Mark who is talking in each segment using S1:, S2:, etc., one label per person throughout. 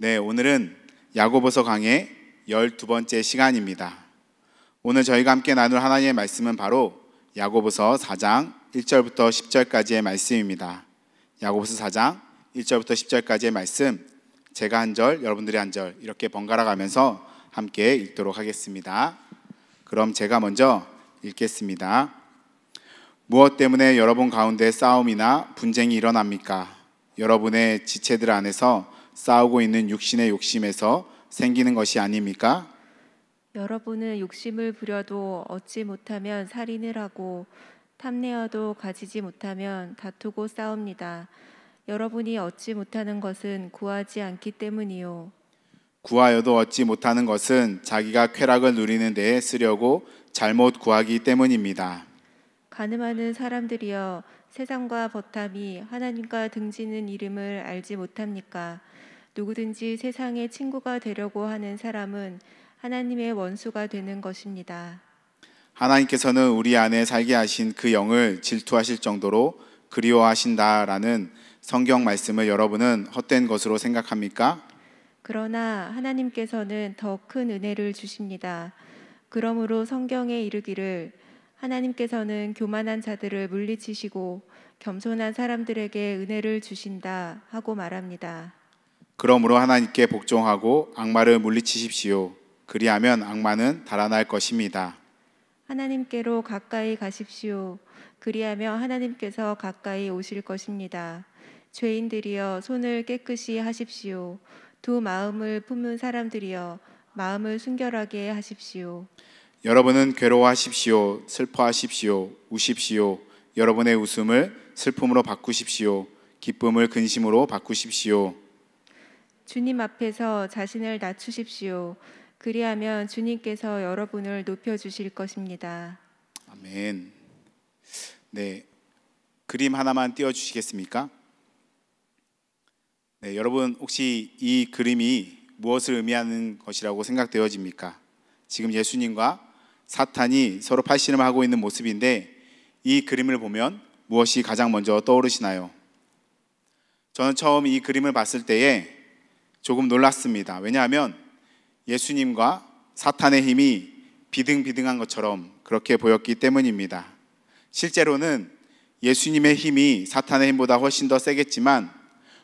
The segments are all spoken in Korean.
S1: 네, 오늘은 야고보서 강의 12번째 시간입니다. 오늘 저희가 함께 나눌 하나님의 말씀은 바로 야고보서 4장 1절부터 10절까지의 말씀입니다. 야고보서 4장 1절부터 10절까지의 말씀, 제가 한 절, 여러분들이 한 절 이렇게 번갈아 가면서 함께 읽도록 하겠습니다. 그럼 제가 먼저 읽겠습니다. 무엇 때문에 여러분 가운데 싸움이나 분쟁이 일어납니까? 여러분의 지체들 안에서 싸우고 있는 육신의 욕심에서 생기는 것이 아닙니까?
S2: 여러분은 욕심을 부려도 얻지 못하면 살인을 하고 탐내어도 가지지 못하면 다투고 싸웁니다. 여러분이 얻지 못하는 것은 구하지 않기 때문이요.
S1: 구하여도 얻지 못하는 것은 자기가 쾌락을 누리는 데에 쓰려고 잘못 구하기 때문입니다.
S2: 가늠하는 사람들이여, 세상과 버탐이 하나님과 등지는 이름을 알지 못합니까? 누구든지 세상의 친구가 되려고 하는 사람은 하나님의 원수가 되는 것입니다.
S1: 하나님께서는 우리 안에 살게 하신 그 영을 질투하실 정도로 그리워하신다라는 성경 말씀을 여러분은 헛된 것으로 생각합니까?
S2: 그러나 하나님께서는 더 큰 은혜를 주십니다. 그러므로 성경에 이르기를 하나님께서는 교만한 자들을 물리치시고 겸손한 사람들에게 은혜를 주신다 하고 말합니다.
S1: 그러므로 하나님께 복종하고 악마를 물리치십시오. 그리하면 악마는 달아날 것입니다.
S2: 하나님께로 가까이 가십시오. 그리하면 하나님께서 가까이 오실 것입니다. 죄인들이여, 손을 깨끗이 하십시오. 두 마음을 품은 사람들이여, 마음을 순결하게 하십시오.
S1: 여러분은 괴로워하십시오. 슬퍼하십시오. 우십시오. 여러분의 웃음을 슬픔으로 바꾸십시오. 기쁨을 근심으로 바꾸십시오.
S2: 주님 앞에서 자신을 낮추십시오. 그리하면 주님께서 여러분을 높여주실 것입니다.
S1: 아멘. 네, 그림 하나만 띄워주시겠습니까? 네, 여러분 혹시 이 그림이 무엇을 의미하는 것이라고 생각되어집니까? 지금 예수님과 사탄이 서로 팔씨름하고 있는 모습인데, 이 그림을 보면 무엇이 가장 먼저 떠오르시나요? 저는 처음 이 그림을 봤을 때에 조금 놀랐습니다. 왜냐하면 예수님과 사탄의 힘이 비등비등한 것처럼 그렇게 보였기 때문입니다. 실제로는 예수님의 힘이 사탄의 힘보다 훨씬 더 세겠지만,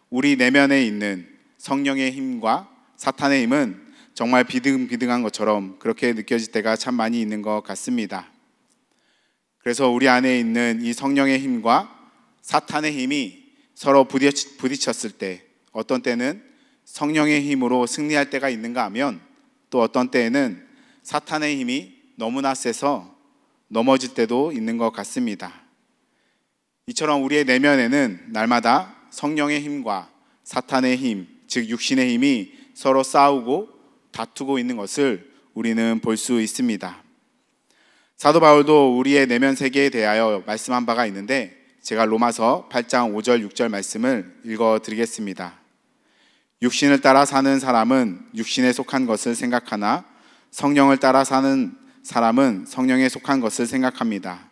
S1: 우리 내면에 있는 성령의 힘과 사탄의 힘은 정말 비등비등한 것처럼 그렇게 느껴질 때가 참 많이 있는 것 같습니다. 그래서 우리 안에 있는 이 성령의 힘과 사탄의 힘이 서로 부딪혔을 때, 어떤 때는 성령의 힘으로 승리할 때가 있는가 하면, 또 어떤 때에는 사탄의 힘이 너무나 세서 넘어질 때도 있는 것 같습니다. 이처럼 우리의 내면에는 날마다 성령의 힘과 사탄의 힘, 즉 육신의 힘이 서로 싸우고 다투고 있는 것을 우리는 볼 수 있습니다. 사도 바울도 우리의 내면 세계에 대하여 말씀한 바가 있는데, 제가 로마서 8장 5절 6절 말씀을 읽어드리겠습니다. 육신을 따라 사는 사람은 육신에 속한 것을 생각하나 성령을 따라 사는 사람은 성령에 속한 것을 생각합니다.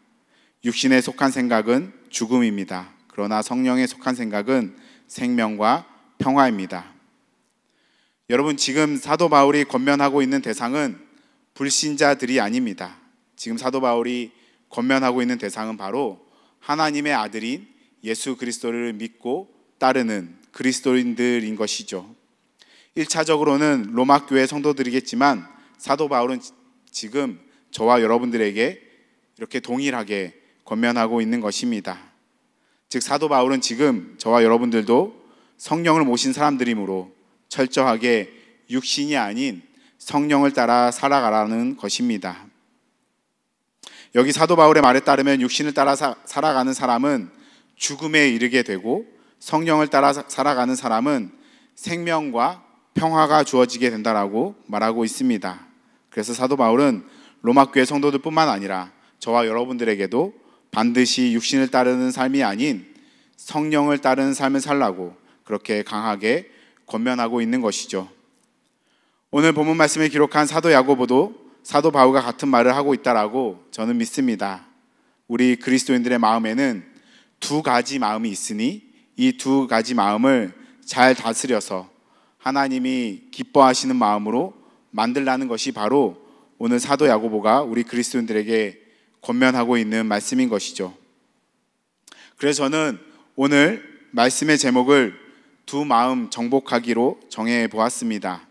S1: 육신에 속한 생각은 죽음입니다. 그러나 성령에 속한 생각은 생명과 평화입니다. 여러분, 지금 사도 바울이 권면하고 있는 대상은 불신자들이 아닙니다. 지금 사도 바울이 권면하고 있는 대상은 바로 하나님의 아들인 예수 그리스도를 믿고 따르는 그리스도인들인 것이죠. 1차적으로는 로마 교회 성도들이겠지만, 사도 바울은 지금 저와 여러분들에게 이렇게 동일하게 권면하고 있는 것입니다. 즉, 사도 바울은 지금 저와 여러분들도 성령을 모신 사람들이므로 철저하게 육신이 아닌 성령을 따라 살아가라는 것입니다. 여기 사도 바울의 말에 따르면 육신을 따라 살아가는 사람은 죽음에 이르게 되고, 성령을 따라 살아가는 사람은 생명과 평화가 주어지게 된다라고 말하고 있습니다. 그래서 사도 바울은 로마 교회 성도들뿐만 아니라 저와 여러분들에게도 반드시 육신을 따르는 삶이 아닌 성령을 따르는 삶을 살라고 그렇게 강하게 권면하고 있는 것이죠. 오늘 본문 말씀에 기록한 사도 야고보도 사도 바울과 같은 말을 하고 있다라고 저는 믿습니다. 우리 그리스도인들의 마음에는 두 가지 마음이 있으니 이 두 가지 마음을 잘 다스려서 하나님이 기뻐하시는 마음으로 만들라는 것이 바로 오늘 사도 야고보가 우리 그리스도인들에게 권면하고 있는 말씀인 것이죠. 그래서 저는 오늘 말씀의 제목을 두 마음 정복하기로 정해 보았습니다.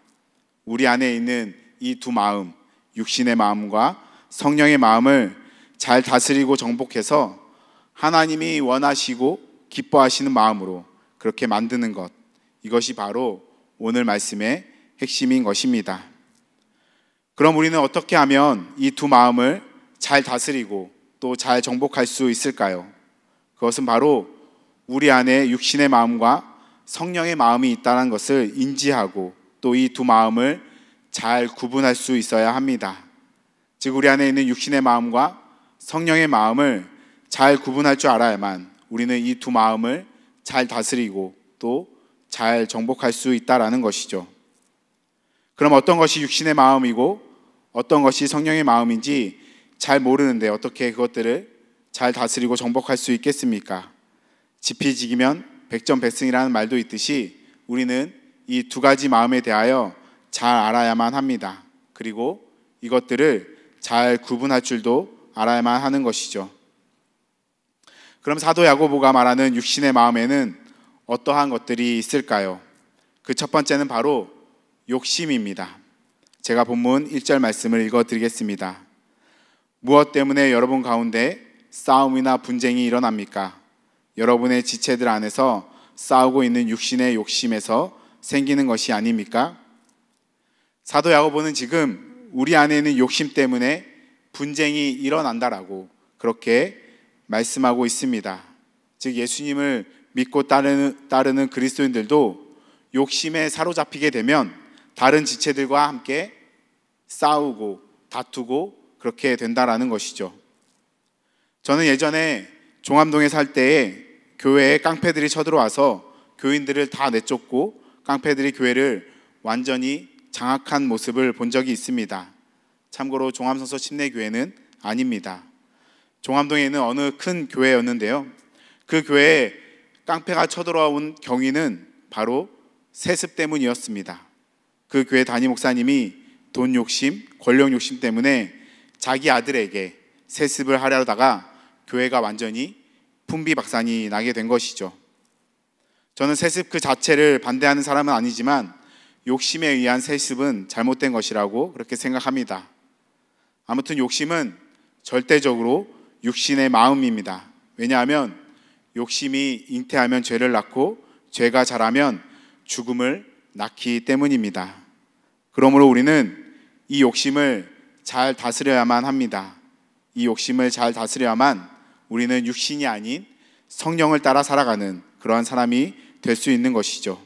S1: 우리 안에 있는 이 두 마음, 육신의 마음과 성령의 마음을 잘 다스리고 정복해서 하나님이 원하시고 기뻐하시는 마음으로 그렇게 만드는 것, 이것이 바로 오늘 말씀의 핵심인 것입니다. 그럼 우리는 어떻게 하면 이 두 마음을 잘 다스리고 또 잘 정복할 수 있을까요? 그것은 바로 우리 안에 육신의 마음과 성령의 마음이 있다는 것을 인지하고 또 이 두 마음을 잘 구분할 수 있어야 합니다. 즉 우리 안에 있는 육신의 마음과 성령의 마음을 잘 구분할 줄 알아야만 우리는 이 두 마음을 잘 다스리고 또 잘 정복할 수 있다라는 것이죠. 그럼 어떤 것이 육신의 마음이고 어떤 것이 성령의 마음인지 잘 모르는데 어떻게 그것들을 잘 다스리고 정복할 수 있겠습니까? 지피지기면 백전백승이라는 말도 있듯이 우리는 이 두 가지 마음에 대하여 잘 알아야만 합니다. 그리고 이것들을 잘 구분할 줄도 알아야만 하는 것이죠. 그럼 사도 야고보가 말하는 육신의 마음에는 어떠한 것들이 있을까요? 그 첫 번째는 바로 욕심입니다. 제가 본문 1절 말씀을 읽어드리겠습니다. 무엇 때문에 여러분 가운데 싸움이나 분쟁이 일어납니까? 여러분의 지체들 안에서 싸우고 있는 육신의 욕심에서 생기는 것이 아닙니까? 사도 야고보는 지금 우리 안에 있는 욕심 때문에 분쟁이 일어난다라고 그렇게 말씀하고 있습니다. 즉 예수님을 믿고 따르는 그리스도인들도 욕심에 사로잡히게 되면 다른 지체들과 함께 싸우고 다투고 그렇게 된다라는 것이죠. 저는 예전에 종암동에 살 때에 교회에 깡패들이 쳐들어와서 교인들을 다 내쫓고 깡패들이 교회를 완전히 장악한 모습을 본 적이 있습니다. 참고로 종암성서 침례교회는 아닙니다. 종암동에 있는 어느 큰 교회였는데요, 그 교회에 깡패가 쳐들어온 경위는 바로 세습 때문이었습니다. 그 교회 담임 목사님이 돈 욕심, 권력 욕심 때문에 자기 아들에게 세습을 하려다가 교회가 완전히 풍비박산이 나게 된 것이죠. 저는 세습 그 자체를 반대하는 사람은 아니지만 욕심에 의한 세습은 잘못된 것이라고 그렇게 생각합니다. 아무튼 욕심은 절대적으로 육신의 마음입니다. 왜냐하면 욕심이 잉태하면 죄를 낳고 죄가 자라면 죽음을 낳기 때문입니다. 그러므로 우리는 이 욕심을 잘 다스려야만 합니다. 이 욕심을 잘 다스려야만 우리는 육신이 아닌 성령을 따라 살아가는 그러한 사람이 될 수 있는 것이죠.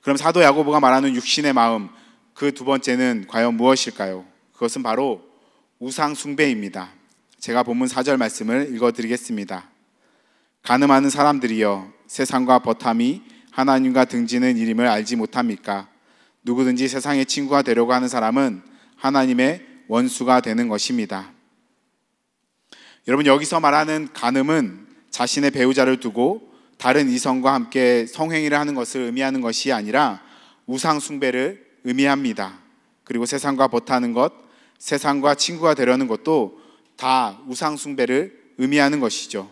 S1: 그럼 사도 야고보가 말하는 육신의 마음, 그 두 번째는 과연 무엇일까요? 그것은 바로 우상 숭배입니다. 제가 본문 4절 말씀을 읽어드리겠습니다. 간음하는 사람들이여, 세상과 버탐이 하나님과 등지는 일임을 알지 못합니까? 누구든지 세상의 친구가 되려고 하는 사람은 하나님의 원수가 되는 것입니다. 여러분, 여기서 말하는 간음은 자신의 배우자를 두고 다른 이성과 함께 성행위를 하는 것을 의미하는 것이 아니라 우상 숭배를 의미합니다. 그리고 세상과 버타는 것, 세상과 친구가 되려는 것도 다 우상 숭배를 의미하는 것이죠.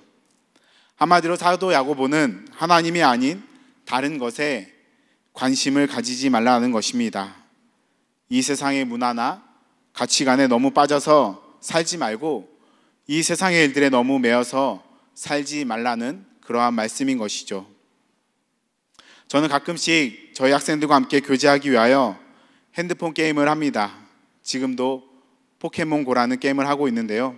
S1: 한마디로 사도 야고보는 하나님이 아닌 다른 것에 관심을 가지지 말라는 것입니다. 이 세상의 문화나 가치관에 너무 빠져서 살지 말고 이 세상의 일들에 너무 매여서 살지 말라는 그러한 말씀인 것이죠. 저는 가끔씩 저희 학생들과 함께 교제하기 위하여 핸드폰 게임을 합니다. 지금도 포켓몬고라는 게임을 하고 있는데요,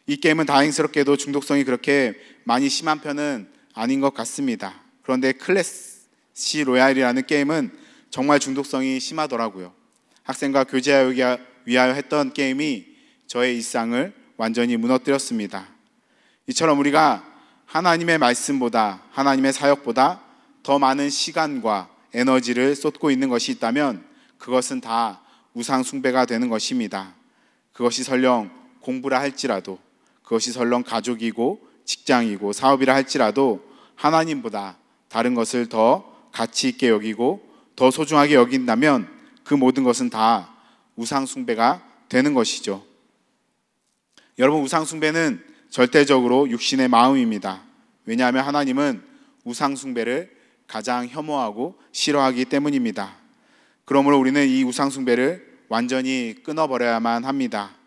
S1: 이 게임은 다행스럽게도 중독성이 그렇게 많이 심한 편은 아닌 것 같습니다. 그런데 클래시 로얄이라는 게임은 정말 중독성이 심하더라고요. 학생과 교제하기 위하여 했던 게임이 저의 일상을 완전히 무너뜨렸습니다. 이처럼 우리가 하나님의 말씀보다, 하나님의 사역보다 더 많은 시간과 에너지를 쏟고 있는 것이 있다면 그것은 다 우상 숭배가 되는 것입니다. 그것이 설령 공부라 할지라도, 그것이 설령 가족이고 직장이고 사업이라 할지라도 하나님보다 다른 것을 더 가치 있게 여기고 더 소중하게 여긴다면 그 모든 것은 다 우상 숭배가 되는 것이죠. 여러분, 우상 숭배는 절대적으로 육신의 마음입니다. 왜냐하면 하나님은 우상 숭배를 가장 혐오하고 싫어하기 때문입니다. 그러므로 우리는 이 우상 숭배를 완전히 끊어버려야만 합니다.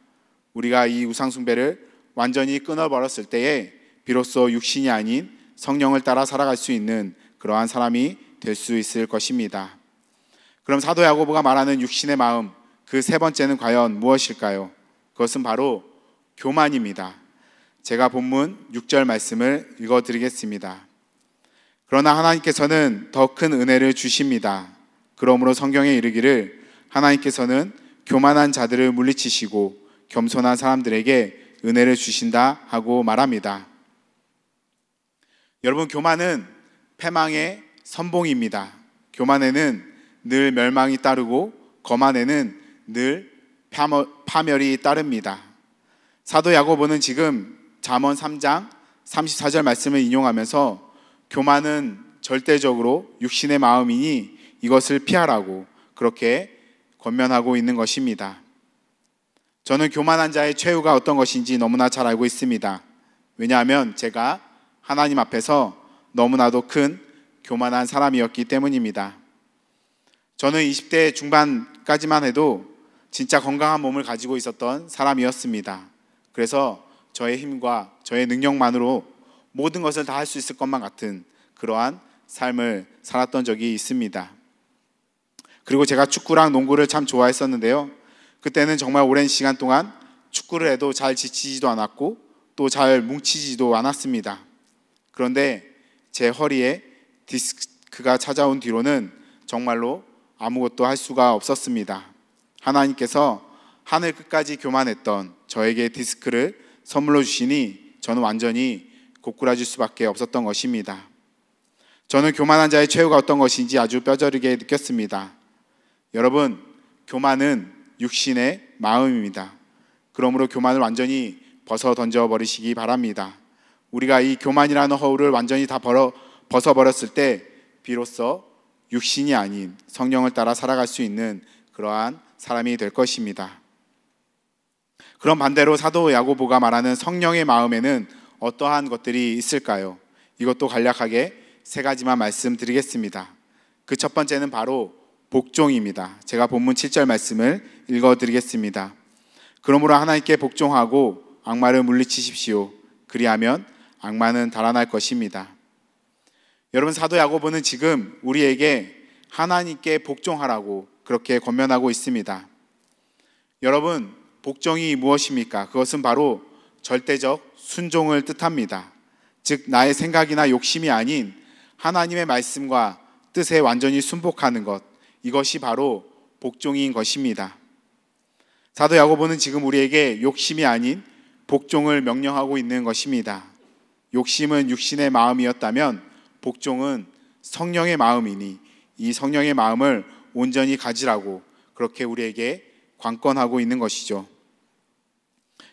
S1: 우리가 이 우상 숭배를 완전히 끊어버렸을 때에 비로소 육신이 아닌 성령을 따라 살아갈 수 있는 그러한 사람이 될 수 있을 것입니다. 그럼 사도 야고보가 말하는 육신의 마음, 그 세 번째는 과연 무엇일까요? 그것은 바로 교만입니다. 제가 본문 6절 말씀을 읽어드리겠습니다. 그러나 하나님께서는 더 큰 은혜를 주십니다. 그러므로 성경에 이르기를 하나님께서는 교만한 자들을 물리치시고 겸손한 사람들에게 은혜를 주신다 하고 말합니다. 여러분, 교만은 패망의 선봉입니다. 교만에는 늘 멸망이 따르고 거만에는 늘 파멸이 따릅니다. 사도 야고보는 지금 잠언 3장 34절 말씀을 인용하면서 교만은 절대적으로 육신의 마음이니 이것을 피하라고 그렇게 권면하고 있는 것입니다. 저는 교만한 자의 최후가 어떤 것인지 너무나 잘 알고 있습니다. 왜냐하면 제가 하나님 앞에서 너무나도 큰 교만한 사람이었기 때문입니다. 저는 20대 중반까지만 해도 진짜 건강한 몸을 가지고 있었던 사람이었습니다. 그래서 저의 힘과 저의 능력만으로 모든 것을 다 할 수 있을 것만 같은 그러한 삶을 살았던 적이 있습니다. 그리고 제가 축구랑 농구를 참 좋아했었는데요. 그때는 정말 오랜 시간 동안 축구를 해도 잘 지치지도 않았고 또 잘 뭉치지도 않았습니다. 그런데 제 허리에 디스크가 찾아온 뒤로는 정말로 아무것도 할 수가 없었습니다. 하나님께서 하늘 끝까지 교만했던 저에게 디스크를 선물로 주시니 저는 완전히 고꾸라질 수밖에 없었던 것입니다. 저는 교만한 자의 최후가 어떤 것인지 아주 뼈저리게 느꼈습니다. 여러분, 교만은 육신의 마음입니다. 그러므로 교만을 완전히 벗어 던져버리시기 바랍니다. 우리가 이 교만이라는 허울을 완전히 다 벗어버렸을 때 비로소 육신이 아닌 성령을 따라 살아갈 수 있는 그러한 사람이 될 것입니다. 그럼 반대로 사도 야고보가 말하는 성령의 마음에는 어떠한 것들이 있을까요? 이것도 간략하게 세 가지만 말씀드리겠습니다. 그 첫 번째는 바로 복종입니다. 제가 본문 7절 말씀을 읽어드리겠습니다. 그러므로 하나님께 복종하고 악마를 물리치십시오. 그리하면 악마는 달아날 것입니다. 여러분, 사도 야고보는 지금 우리에게 하나님께 복종하라고 그렇게 권면하고 있습니다. 여러분, 복종이 무엇입니까? 그것은 바로 절대적 순종을 뜻합니다. 즉, 나의 생각이나 욕심이 아닌 하나님의 말씀과 뜻에 완전히 순복하는 것, 이것이 바로 복종인 것입니다. 사도 야고보는 지금 우리에게 욕심이 아닌 복종을 명령하고 있는 것입니다. 욕심은 육신의 마음이었다면 복종은 성령의 마음이니 이 성령의 마음을 온전히 가지라고 그렇게 우리에게 관건하고 있는 것이죠.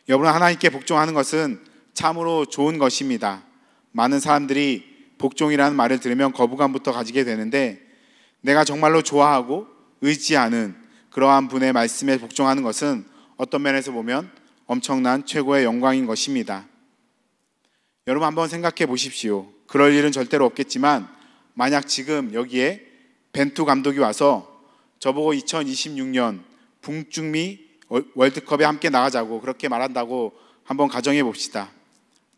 S1: 여러분, 하나님께 복종하는 것은 참으로 좋은 것입니다. 많은 사람들이 복종이라는 말을 들으면 거부감부터 가지게 되는데 내가 정말로 좋아하고 의지하는 그러한 분의 말씀에 복종하는 것은 어떤 면에서 보면 엄청난 최고의 영광인 것입니다. 여러분, 한번 생각해 보십시오. 그럴 일은 절대로 없겠지만 만약 지금 여기에 벤투 감독이 와서 저보고 2026년 북중미 월드컵에 함께 나가자고 그렇게 말한다고 한번 가정해 봅시다.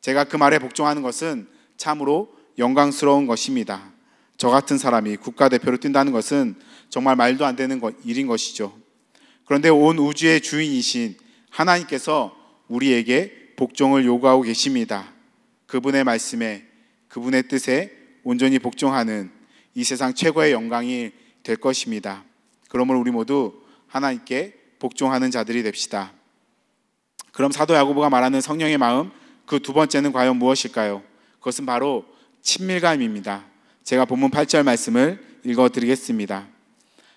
S1: 제가 그 말에 복종하는 것은 참으로 영광스러운 것입니다. 저 같은 사람이 국가대표로 뛴다는 것은 정말 말도 안 되는 일인 것이죠. 그런데 온 우주의 주인이신 하나님께서 우리에게 복종을 요구하고 계십니다. 그분의 말씀에, 그분의 뜻에 온전히 복종하는 이 세상 최고의 영광이 될 것입니다. 그러므로 우리 모두 하나님께 복종하는 자들이 됩시다. 그럼 사도 야고보가 말하는 성령의 마음, 그 두 번째는 과연 무엇일까요? 그것은 바로 친밀감입니다. 제가 본문 8절 말씀을 읽어드리겠습니다.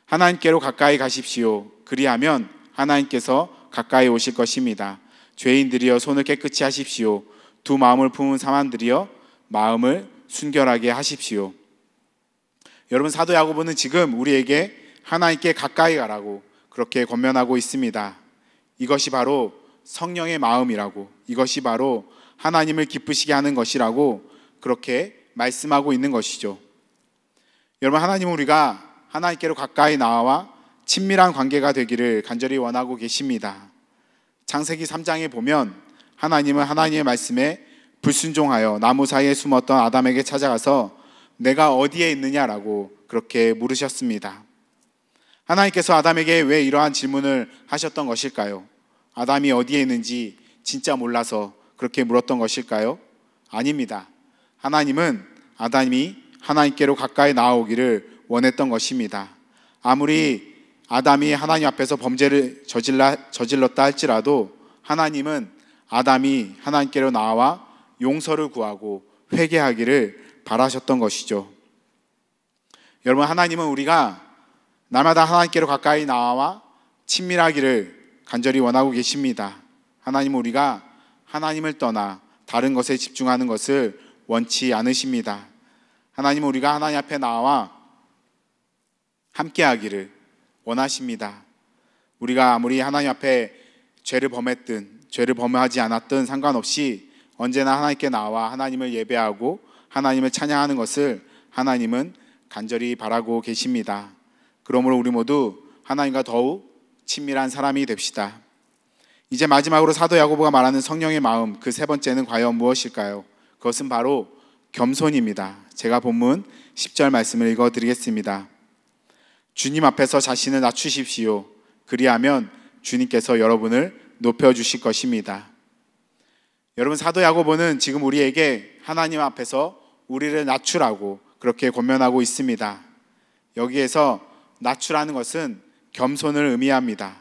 S1: 하나님께로 가까이 가십시오. 그리하면 하나님께서 가까이 오실 것입니다. 죄인들이여 손을 깨끗이 하십시오. 두 마음을 품은 사람들이여 마음을 순결하게 하십시오. 여러분, 사도 야고보는 지금 우리에게 하나님께 가까이 가라고 그렇게 권면하고 있습니다. 이것이 바로 성령의 마음이라고, 이것이 바로 하나님을 기쁘시게 하는 것이라고 그렇게 말씀하고 있는 것이죠. 여러분, 하나님은 우리가 하나님께로 가까이 나와 친밀한 관계가 되기를 간절히 원하고 계십니다. 창세기 3장에 보면 하나님은 하나님의 말씀에 불순종하여 나무 사이에 숨었던 아담에게 찾아가서 내가 어디에 있느냐라고 그렇게 물으셨습니다. 하나님께서 아담에게 왜 이러한 질문을 하셨던 것일까요? 아담이 어디에 있는지 진짜 몰라서 그렇게 물었던 것일까요? 아닙니다. 하나님은 아담이 하나님께로 가까이 나아오기를 원했던 것입니다. 아무리 아담이 하나님 앞에서 범죄를 저질렀다 할지라도 하나님은 아담이 하나님께로 나와 용서를 구하고 회개하기를 바라셨던 것이죠. 여러분, 하나님은 우리가 날마다 하나님께로 가까이 나와 친밀하기를 간절히 원하고 계십니다. 하나님은 우리가 하나님을 떠나 다른 것에 집중하는 것을 원치 않으십니다. 하나님은 우리가 하나님 앞에 나와 함께하기를 원하십니다. 우리가 아무리 하나님 앞에 죄를 범했든 죄를 범하지 않았든 상관없이 언제나 하나님께 나와 하나님을 예배하고 하나님을 찬양하는 것을 하나님은 간절히 바라고 계십니다. 그러므로 우리 모두 하나님과 더욱 친밀한 사람이 됩시다. 이제 마지막으로 사도 야고보가 말하는 성령의 마음, 그 세 번째는 과연 무엇일까요? 그것은 바로 겸손입니다. 제가 본문 10절 말씀을 읽어드리겠습니다. 주님 앞에서 자신을 낮추십시오. 그리하면 주님께서 여러분을 높여주실 것입니다. 여러분, 사도 야고보는 지금 우리에게 하나님 앞에서 우리를 낮추라고 그렇게 권면하고 있습니다. 여기에서 낮추라는 것은 겸손을 의미합니다.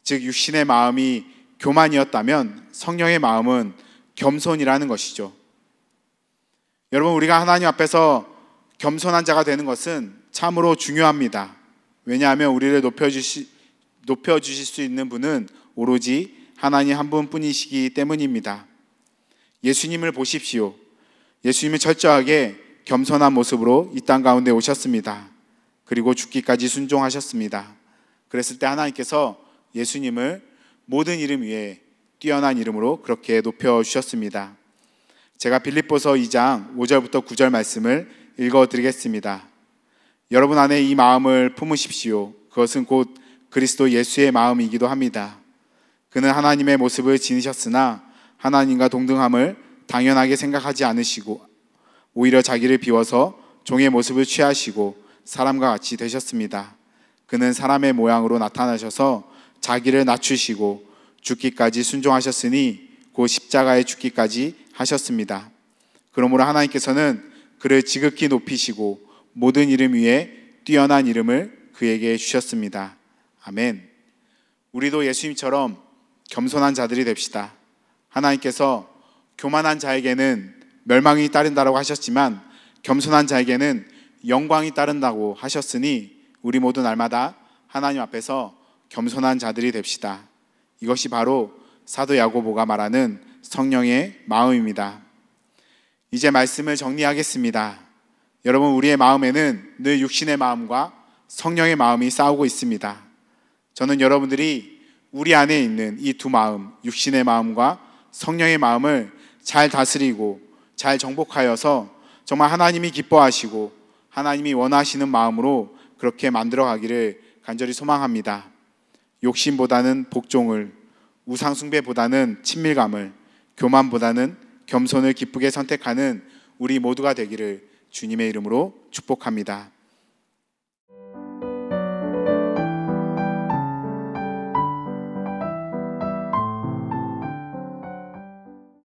S1: 즉, 육신의 마음이 교만이었다면 성령의 마음은 겸손이라는 것이죠. 여러분, 우리가 하나님 앞에서 겸손한 자가 되는 것은 참으로 중요합니다. 왜냐하면 우리를 높여주실 수 있는 분은 오로지 하나님 한 분뿐이시기 때문입니다. 예수님을 보십시오. 예수님은 철저하게 겸손한 모습으로 이 땅 가운데 오셨습니다. 그리고 죽기까지 순종하셨습니다. 그랬을 때 하나님께서 예수님을 모든 이름 위에 뛰어난 이름으로 그렇게 높여주셨습니다. 제가 빌립보서 2장 5절부터 9절 말씀을 읽어드리겠습니다. 여러분 안에 이 마음을 품으십시오. 그것은 곧 그리스도 예수의 마음이기도 합니다. 그는 하나님의 모습을 지니셨으나 하나님과 동등함을 당연하게 생각하지 않으시고 오히려 자기를 비워서 종의 모습을 취하시고 사람과 같이 되셨습니다. 그는 사람의 모양으로 나타나셔서 자기를 낮추시고 죽기까지 순종하셨으니 곧 십자가에 죽기까지 하셨습니다. 그러므로 하나님께서는 그를 지극히 높이시고 모든 이름 위에 뛰어난 이름을 그에게 주셨습니다. 아멘. 우리도 예수님처럼 겸손한 자들이 됩시다. 하나님께서 교만한 자에게는 멸망이 따른다고 하셨지만 겸손한 자에게는 영광이 따른다고 하셨으니 우리 모두 날마다 하나님 앞에서 겸손한 자들이 됩시다. 이것이 바로 사도 야고보가 말하는 성령의 마음입니다. 이제 말씀을 정리하겠습니다. 여러분, 우리의 마음에는 늘 육신의 마음과 성령의 마음이 싸우고 있습니다. 저는 여러분들이 우리 안에 있는 이 두 마음, 육신의 마음과 성령의 마음을 잘 다스리고 잘 정복하여서 정말 하나님이 기뻐하시고 하나님이 원하시는 마음으로 그렇게 만들어가기를 간절히 소망합니다. 욕심보다는 복종을, 우상숭배보다는 친밀감을, 교만보다는 겸손을 기쁘게 선택하는 우리 모두가 되기를 주님의 이름으로 축복합니다.